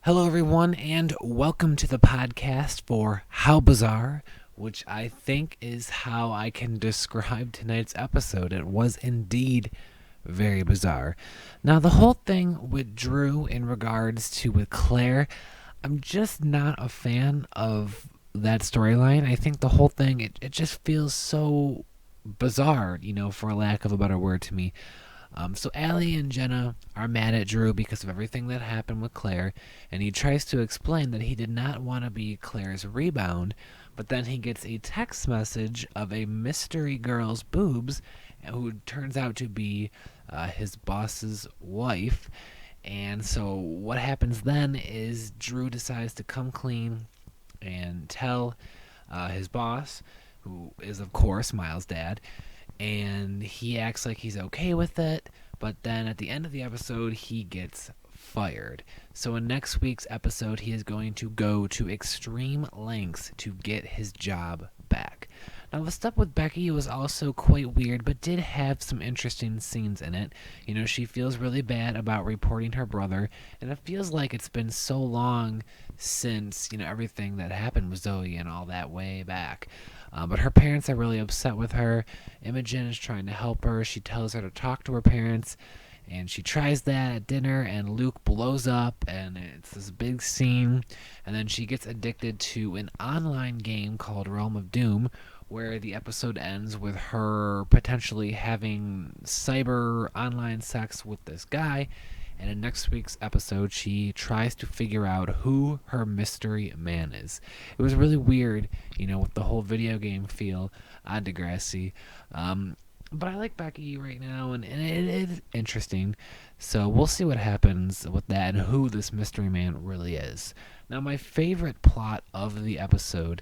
Hello, everyone, and welcome to the podcast for How Bizarre, which I think is how I can describe tonight's episode. It was indeed very bizarre. Now, the whole thing with Drew in regards to with Claire, I'm just not a fan of that storyline. I think the whole thing, it just feels so bizarre, for lack of a better word to me. So Allie and Jenna are mad at Drew because of everything that happened with Claire, and he tries to explain that he did not want to be Claire's rebound, but then he gets a text message of a mystery girl's boobs, who turns out to be his boss's wife. And so what happens then is Drew decides to come clean and tell his boss, who is of course Miles' dad, and he acts like he's okay with it, but then at the end of the episode, he gets fired. So in next week's episode, he is going to go to extreme lengths to get his job back. Now, the stuff with Becky was also quite weird, but did have some interesting scenes in it. She feels really bad about reporting her brother, and it feels like it's been so long since, everything that happened with Zoe and all that way back. But her parents are really upset with her. Imogen is trying to help her. She tells her to talk to her parents, and she tries that at dinner, and Luke blows up, and it's this big scene. And then she gets addicted to an online game called Realm of Doom, where the episode ends with her potentially having cyber online sex with this guy. And in next week's episode, she tries to figure out who her mystery man is. It was really weird, with the whole video game feel on Degrassi. But I like Becky right now, and it is interesting. So we'll see what happens with that and who this mystery man really is. Now, my favorite plot of the episode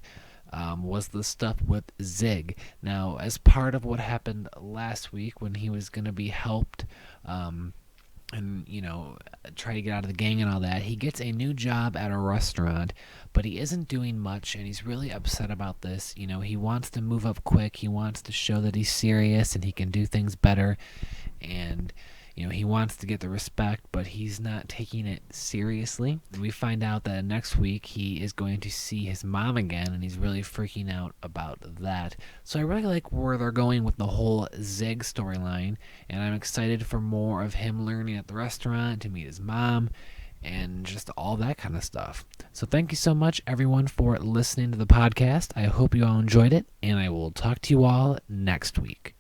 was the stuff with Zig. Now, as part of what happened last week when he was going to be helped and try to get out of the gang and all that, he gets a new job at a restaurant, but he isn't doing much, and he's really upset about this. He wants to move up quick. He wants to show that he's serious and he can do things better, and he wants to get the respect, but he's not taking it seriously. And we find out that next week he is going to see his mom again, and he's really freaking out about that. So I really like where they're going with the whole Zig storyline, and I'm excited for more of him learning at the restaurant, to meet his mom, and just all that kind of stuff. So thank you so much, everyone, for listening to the podcast. I hope you all enjoyed it, and I will talk to you all next week.